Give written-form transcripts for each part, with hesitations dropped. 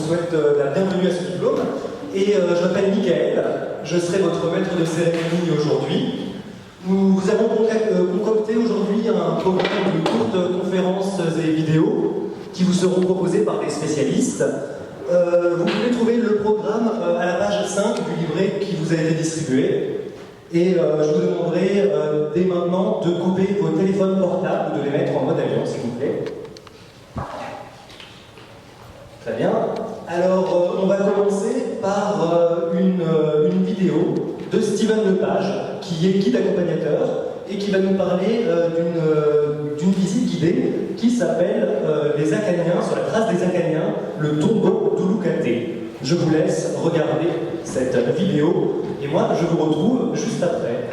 souhaite la bienvenue à ce diplôme. Et je m'appelle Michael, je serai votre maître de cérémonie aujourd'hui. Nous avons concocté aujourd'hui un programme de courtes conférences et vidéos qui vous seront proposées par des spécialistes. Vous pouvez trouver le programme à la page 5 du livret qui vous a été distribué. Et je vous demanderai dès maintenant de couper vos téléphones portables ou de les mettre en mode avion, s'il vous plaît. Très bien. Alors, on va commencer par une vidéo de Steven Lepage, qui est guide accompagnateur, et qui va nous parler d'une visite guidée qui s'appelle les Acaniens, sur la trace des Acaniens, le tombeau d'Ulucate. Je vous laisse regarder cette vidéo, et moi, je vous retrouve juste après.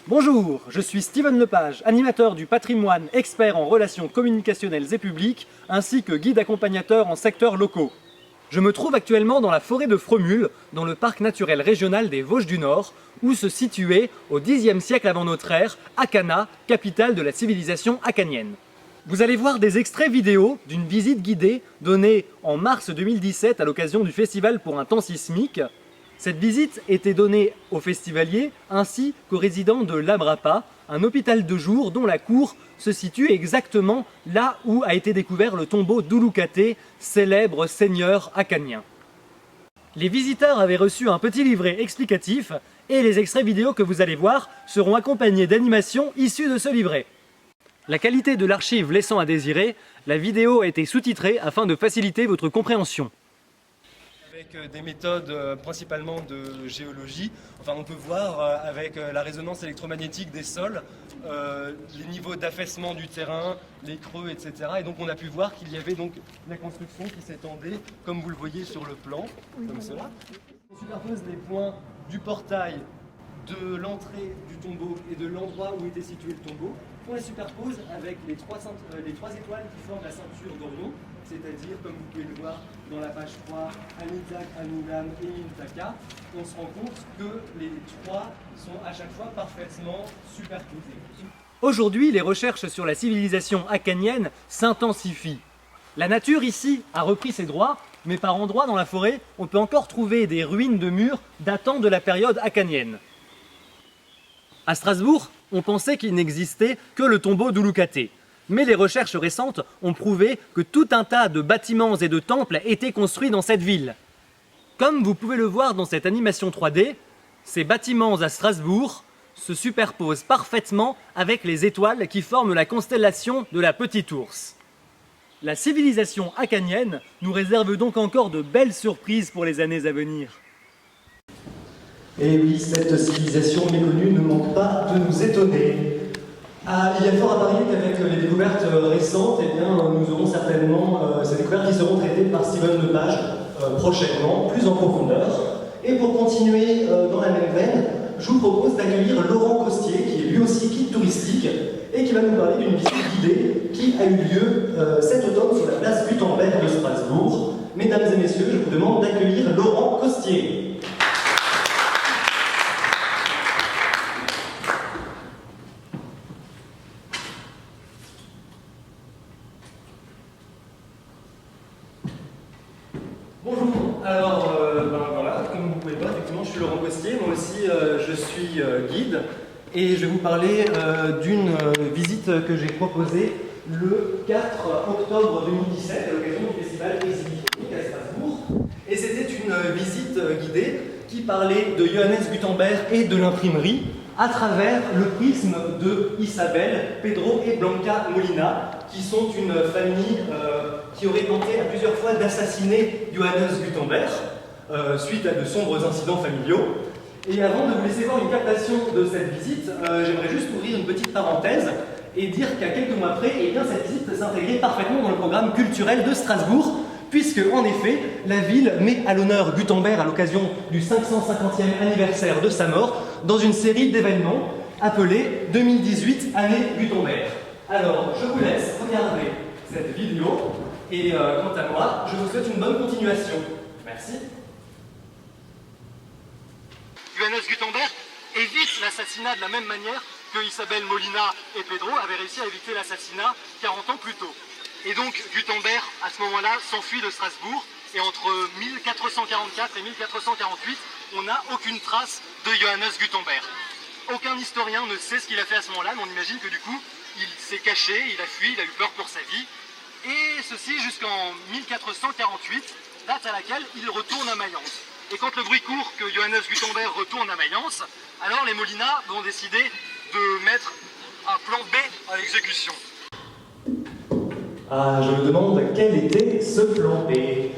Bonjour, je suis Steven Lepage, animateur du patrimoine, expert en relations communicationnelles et publiques, ainsi que guide accompagnateur en secteurs locaux. Je me trouve actuellement dans la forêt de Fromule, dans le parc naturel régional des Vosges du Nord, où se situait, au Xe siècle avant notre ère, Akana, capitale de la civilisation acanienne. Vous allez voir des extraits vidéo d'une visite guidée donnée en mars 2017 à l'occasion du Festival pour un temps sismique. Cette visite était donnée aux festivaliers ainsi qu'aux résidents de l'Abrapa, un hôpital de jour dont la cour se situe exactement là où a été découvert le tombeau d'Ulucate, célèbre seigneur acanien. Les visiteurs avaient reçu un petit livret explicatif et les extraits vidéo que vous allez voir seront accompagnés d'animations issues de ce livret. La qualité de l'archive laissant à désirer, la vidéo a été sous-titrée afin de faciliter votre compréhension. Avec des méthodes principalement de géologie, on peut voir avec la résonance électromagnétique des sols, les niveaux d'affaissement du terrain, les creux, etc. Et donc on a pu voir qu'il y avait donc la construction qui s'étendait, comme vous le voyez sur le plan, comme cela. On superpose les points du portail, de l'entrée du tombeau et de l'endroit où était situé le tombeau. On les superpose avec les trois étoiles qui forment la ceinture d'Orion, c'est-à-dire, comme vous pouvez le voir dans la page 3, Anizak, Anulam et Mintaka. On se rend compte que les trois sont à chaque fois parfaitement superposés. Aujourd'hui, les recherches sur la civilisation acanienne s'intensifient. La nature ici a repris ses droits, mais par endroits dans la forêt, on peut encore trouver des ruines de murs datant de la période acanienne. À Strasbourg, on pensait qu'il n'existait que le tombeau d'Ulucate. Mais les recherches récentes ont prouvé que tout un tas de bâtiments et de temples étaient construits dans cette ville. Comme vous pouvez le voir dans cette animation 3D, ces bâtiments à Strasbourg se superposent parfaitement avec les étoiles qui forment la constellation de la Petite Ourse. La civilisation acanienne nous réserve donc encore de belles surprises pour les années à venir. Et oui, cette civilisation méconnue ne manque pas de nous étonner. Il y a fort à parier qu'avec les découvertes récentes, eh bien, nous aurons certainement ces découvertes qui seront traitées par Steven Lepage prochainement, plus en profondeur. Et pour continuer dans la même veine, je vous propose d'accueillir Laurent Costier, qui est lui aussi guide touristique, et qui va nous parler d'une visite guidée qui a eu lieu cet automne sur la place Gutenberg de Strasbourg. Mesdames et messieurs, je vous demande d'accueillir Laurent Costier. Bonjour, alors voilà, comme vous pouvez voir, effectivement, je suis Laurent Costier, moi aussi je suis guide et je vais vous parler d'une visite que j'ai proposée le 4 octobre 2017 à l'occasion du festival Exhibiphonique à Strasbourg. Et c'était une visite guidée qui parlait de Johannes Gutenberg et de l'imprimerie à travers le prisme de Isabelle, Pedro et Blanca Molina, qui sont une famille qui aurait tenté à plusieurs fois d'assassiner Johannes Gutenberg suite à de sombres incidents familiaux. Et avant de vous laisser voir une captation de cette visite, j'aimerais juste ouvrir une petite parenthèse et dire qu'à quelques mois près, eh bien, cette visite s'intégrait parfaitement dans le programme culturel de Strasbourg, puisque, en effet, la ville met à l'honneur Gutenberg à l'occasion du 550e anniversaire de sa mort dans une série d'événements appelée 2018 Année Gutenberg. Alors, je vous laisse regarder cette vidéo et quant à moi, je vous souhaite une bonne continuation. Merci. Johannes Gutenberg évite l'assassinat de la même manière que Isabelle Molina et Pedro avaient réussi à éviter l'assassinat 40 ans plus tôt. Et donc Gutenberg, à ce moment-là, s'enfuit de Strasbourg, et entre 1444 et 1448, on n'a aucune trace de Johannes Gutenberg. Aucun historien ne sait ce qu'il a fait à ce moment-là, mais on imagine que du coup, il s'est caché, il a fui, il a eu peur pour sa vie, et ceci jusqu'en 1448, date à laquelle il retourne à Mayence. Et quand le bruit court que Johannes Gutenberg retourne à Mayence, alors les Molina vont décider de mettre un plan B à l'exécution. Ah, je me demande quel était ce plan B.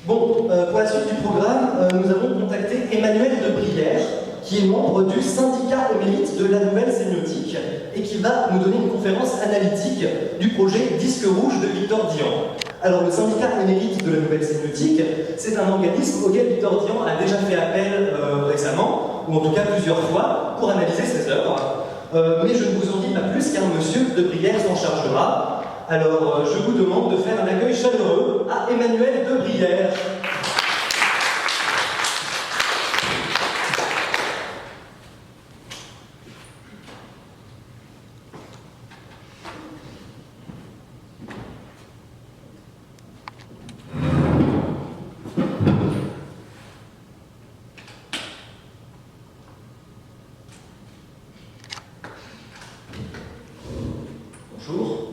Bon, pour la suite du programme, nous avons contacté Emmanuel de Brière, qui est membre du syndicat émérite de la Nouvelle Sémiotique et qui va nous donner une conférence analytique du projet Disque Rouge de Victor Dian. Alors, le syndicat émérite de la Nouvelle Sémiotique, c'est un organisme auquel Victor Dian a déjà fait appel récemment, ou en tout cas plusieurs fois, pour analyser ses œuvres. Mais je ne vous en dis pas plus car monsieur de Brière s'en chargera. Alors, je vous demande de faire un accueil chaleureux à Emmanuel de Brière. Bonjour.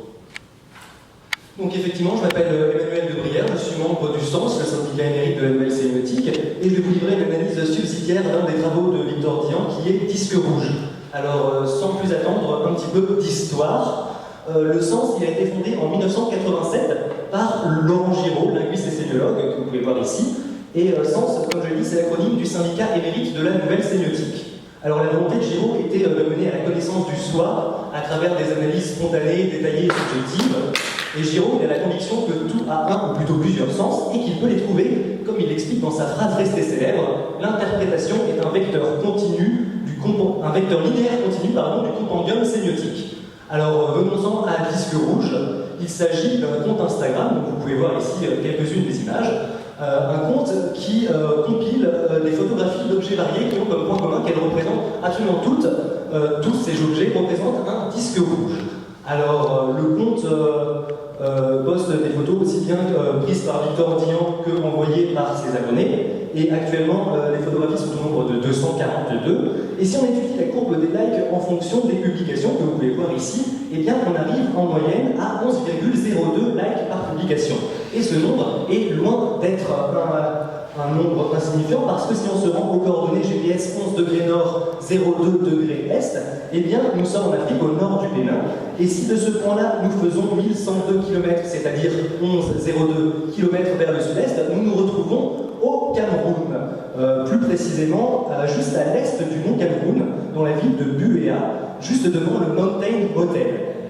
Donc effectivement, je m'appelle Emmanuel de Brière, je suis membre du SENS, le syndicat émérite de la Nouvelle Sémiotique, et je vais vous livrer une analyse subsidiaire d'un des travaux de Victor Dian qui est Disque Rouge. Alors, sans plus attendre, un petit peu d'histoire. Le SENS il a été fondé en 1987 par Laurent Giraud, linguiste et sémiologue, que vous pouvez voir ici, et SENS, comme je l'ai dit, c'est l'acronyme du syndicat émérite de la Nouvelle Sémiotique. Alors la volonté de Giraud était de mener à la connaissance du soi à travers des analyses spontanées, détaillées et subjectives. Et Giraud il a la conviction que tout a un ou plutôt plusieurs sens et qu'il peut les trouver, comme il l'explique dans sa phrase restée célèbre, l'interprétation est un vecteur continu, un vecteur linéaire continu du compendium sémiotique. Alors venons-en à Disque Rouge. Il s'agit d'un compte Instagram, donc vous pouvez voir ici quelques-unes des images. Un compte qui compile des photographies d'objets variés qui ont comme point commun qu'elles représentent absolument toutes, tous ces objets représentent un disque rouge. Alors le compte poste des photos aussi bien prises par Victor Dian que envoyées par ses abonnés, et actuellement les photographies sont au nombre de 242. Et si on étudie la courbe des likes en fonction des publications que vous pouvez voir ici, eh bien on arrive en moyenne à 11,02 likes par publication. Et ce nombre est loin d'être un nombre insignifiant parce que si on se rend aux coordonnées GPS 11 degrés nord, 02 degrés est, eh bien nous sommes en Afrique au nord du Bénin. Et si de ce point-là nous faisons 1102 km, c'est-à-dire 11,02 km vers le sud-est, nous nous retrouvons au Cameroun. Plus précisément, juste à l'est du mont Cameroun, dans la ville de Buea, juste devant le Mountain Hotel.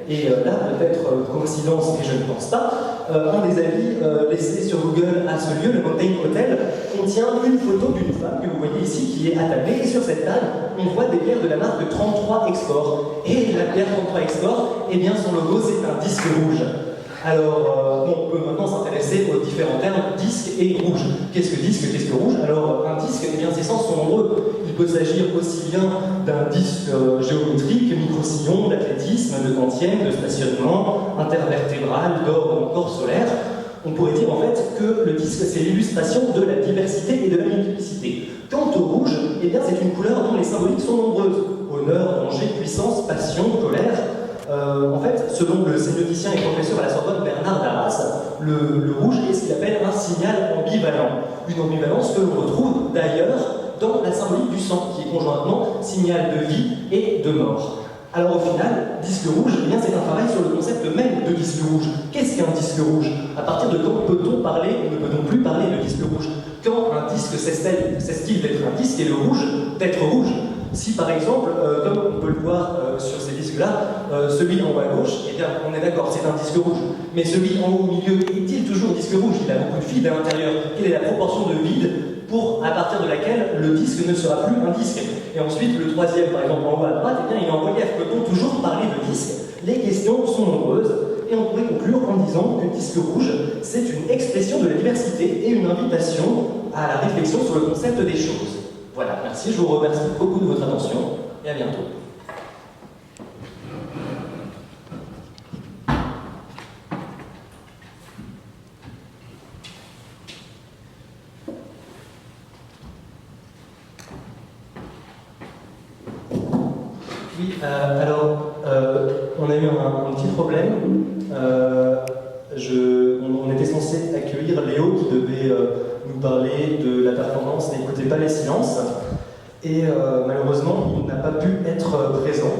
Et là, peut-être coïncidence, et je ne pense pas, un des avis laissés sur Google à ce lieu, le Mountain Hotel, contient une photo d'une femme que vous voyez ici qui est attablée. Et sur cette table, on voit des bières de la marque 33 Export. Et la bière 33 Export, eh bien son logo, c'est un disque rouge. Alors, on peut maintenant s'intéresser aux différents termes disque et rouge. Qu'est-ce que disque, qu'est-ce que rouge? Alors, un disque, eh bien, ses sens sont nombreux. Il peut s'agir aussi bien d'un disque géométrique, micro-sillon, d'athlétisme, de kantienne, de stationnement, intervertébral, d'or ou encore solaire. On pourrait dire en fait que le disque, c'est l'illustration de la diversité et de la multiplicité. Quant au rouge, eh bien, c'est une couleur dont les symboliques sont nombreuses. Honneur, danger, puissance, passion, colère. En fait, selon le sémioticien et professeur à la Sorbonne Bernard Darras, le rouge est ce qu'il appelle un signal ambivalent. Une ambivalence que l'on retrouve d'ailleurs dans la symbolique du sang, qui est conjointement signal de vie et de mort. Alors au final, disque rouge, eh bien, c'est un travail sur le concept même de disque rouge. Qu'est-ce qu'un disque rouge? À partir de quand peut-on parler, ou ne peut-on plus parler de disque rouge? Quand un disque cesse-t-il d'être un disque et le rouge d'être rouge? Si par exemple, comme on peut le voir sur ces disques-là, celui en haut à gauche, eh bien on est d'accord, c'est un disque rouge. Mais celui en haut au milieu, est-il toujours disque rouge? Il a beaucoup de vide à l'intérieur. Quelle est la proportion de vide à partir de laquelle le disque ne sera plus un disque? Et ensuite, le troisième, par exemple, en haut à droite, eh bien, il est en relief. Peut-on toujours parler de disque? Les questions sont nombreuses, et on pourrait conclure en disant que disque rouge, c'est une expression de la diversité et une invitation à la réflexion sur le concept des choses. Voilà. Voilà, merci, je vous remercie beaucoup de votre attention et à bientôt. Oui, on a eu un petit problème. On était censé accueillir Léo qui devait nous parler de la performance N'écoutez pas les silences. Et malheureusement, il n'a pas pu être présent.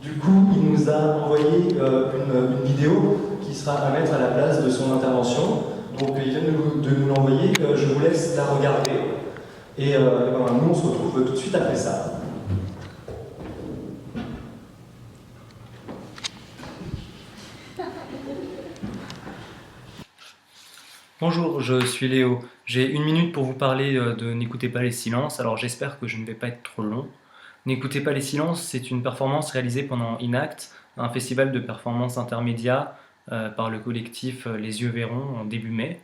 Du coup, il nous a envoyé une vidéo qui sera à mettre à la place de son intervention. Donc, il vient de nous l'envoyer. Je vous laisse la regarder. Et nous, on se retrouve tout de suite après ça. Bonjour, je suis Léo. J'ai 1 minute pour vous parler de N'écoutez pas les silences, alors j'espère que je ne vais pas être trop long. N'écoutez pas les silences, c'est une performance réalisée pendant Inact, un festival de performance intermédiaire par le collectif Les Yeux Verront en début mai.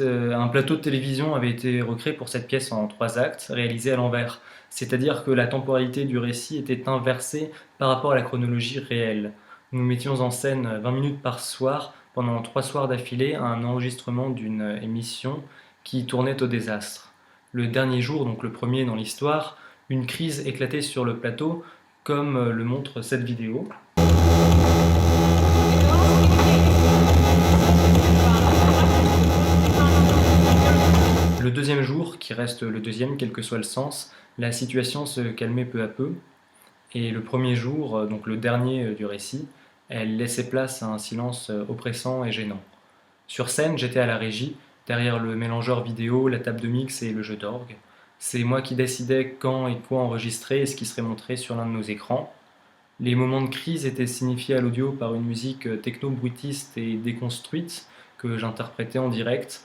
Un plateau de télévision avait été recréé pour cette pièce en 3 actes, réalisés à l'envers, c'est-à-dire que la temporalité du récit était inversée par rapport à la chronologie réelle. Nous mettions en scène 20 minutes par soir, pendant 3 soirs d'affilée, un enregistrement d'une émission qui tournait au désastre. Le dernier jour, donc le premier dans l'histoire, une crise éclatait sur le plateau, comme le montre cette vidéo. Le deuxième jour, qui reste le deuxième, quel que soit le sens, la situation se calmait peu à peu. Et le premier jour, donc le dernier du récit, elle laissait place à un silence oppressant et gênant. Sur scène, j'étais à la régie, derrière le mélangeur vidéo, la table de mix et le jeu d'orgue. C'est moi qui décidais quand et quoi enregistrer et ce qui serait montré sur l'un de nos écrans. Les moments de crise étaient signifiés à l'audio par une musique techno-bruitiste et déconstruite que j'interprétais en direct,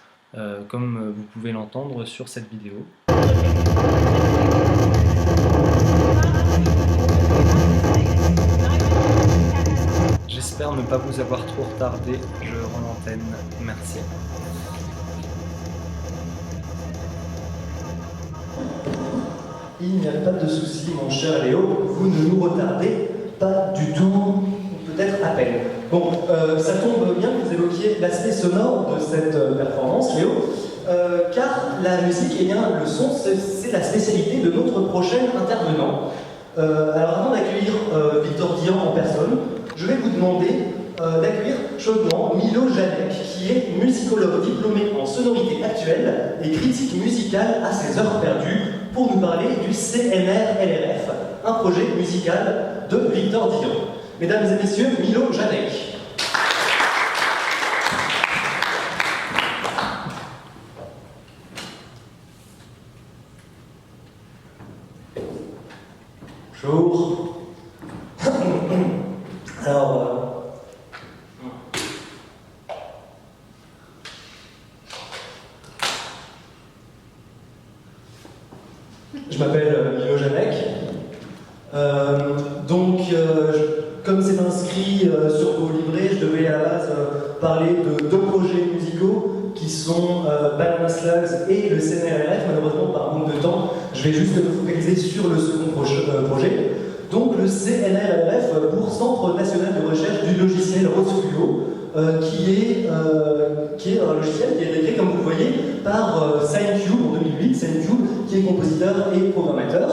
comme vous pouvez l'entendre sur cette vidéo. J'espère ne pas vous avoir trop retardé, je rends l'antenne, merci. Il n'y a pas de souci, mon cher Léo, vous ne nous retardez pas du tout, peut-être à peine. Bon, ça tombe bien que vous évoquiez l'aspect sonore de cette performance, Léo, car la musique, eh bien, le son, c'est la spécialité de notre prochain intervenant. Alors avant d'accueillir Victor Dian en personne, je vais vous demander d'accueillir chaudement Milo Janek, qui est musicologue diplômé en sonorité actuelle et critique musicale à ses heures perdues, pour nous parler du CNR-LRF, un projet musical de Victor Dian. Mesdames et messieurs, Milo Janek. Bonjour. Alors, je m'appelle Milo Janek. Comme c'est inscrit sur vos livrets, je devais à la base parler de 2 projets musicaux qui sont Banana Slugs et le CNRLF. Malheureusement, par manque de temps, je vais juste me focaliser sur le second projet. Donc le CNRLF, pour Centre National de Recherche du Logiciel Rosfluo, qui est un logiciel qui a été créé, comme vous le voyez, par Signcube en 2008, Signcube qui est compositeur et programmateur.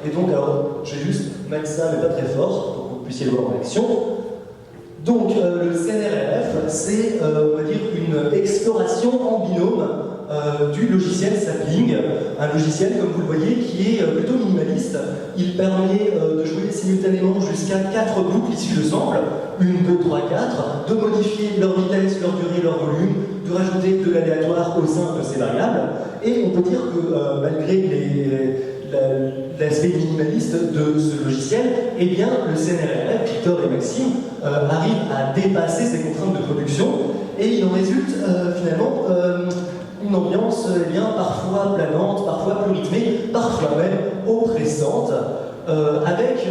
Et donc, alors, je vais juste mettre ça, mais pas très fort, pour que vous puissiez le voir en action. Donc, le CNRLF, c'est, on va dire, une exploration en binôme du logiciel Sapling, un logiciel, comme vous le voyez, qui est plutôt minimaliste. Il permet de jouer simultanément jusqu'à 4 boucles issues de samples, 1, 2, 3, 4, de modifier leur vitesse, leur durée, leur volume, de rajouter de l'aléatoire au sein de ces variables. Et on peut dire que malgré l'aspect minimaliste de ce logiciel, eh bien, le CNRLF, Victor et Maxime, arrive à dépasser ces contraintes de production et il en résulte finalement une ambiance parfois planante, parfois plus rythmée, parfois même oppressante. avec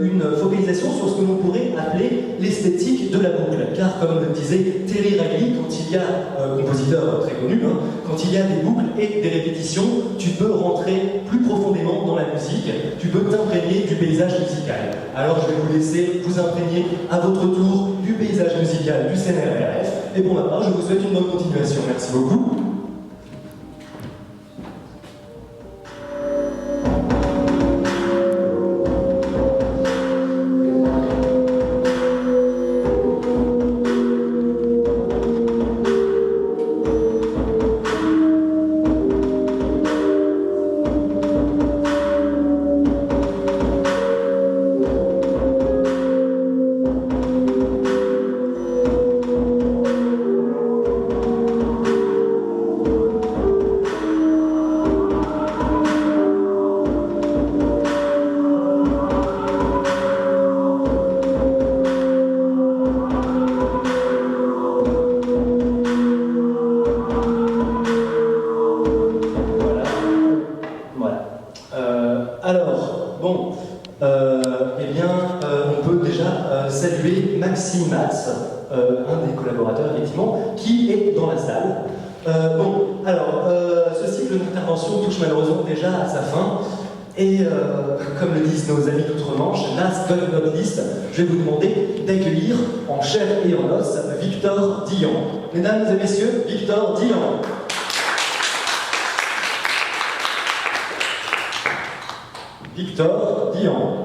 une focalisation sur ce que l'on pourrait appeler l'esthétique de la boucle. Car comme le disait Terry Riley, quand il y a, compositeur très connu, hein, quand il y a des boucles et des répétitions, tu peux rentrer plus profondément dans la musique, tu peux t'imprégner du paysage musical. Alors je vais vous laisser vous imprégner à votre tour du paysage musical du CNRRF, et pour ma part, je vous souhaite une bonne continuation. Merci beaucoup. On peut déjà saluer Maxime Matz, un des collaborateurs effectivement, qui est dans la salle. Ce cycle d'intervention touche malheureusement déjà à sa fin. Et comme le disent nos amis d'outre-Manche, last but not least, je vais vous demander d'accueillir en chair et en os Victor Dian. Mesdames et messieurs, Victor Dian. Victor Dian.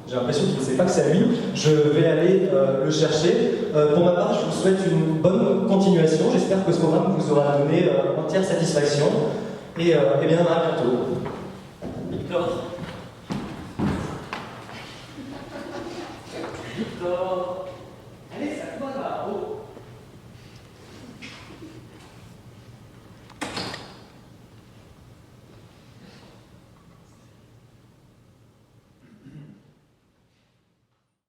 J'ai l'impression qu'il ne sait pas que c'est à lui. Je vais aller le chercher. Pour ma part, je vous souhaite une bonne continuation. J'espère que ce programme vous aura donné entière satisfaction. Et bien, à bientôt. Victor. Victor.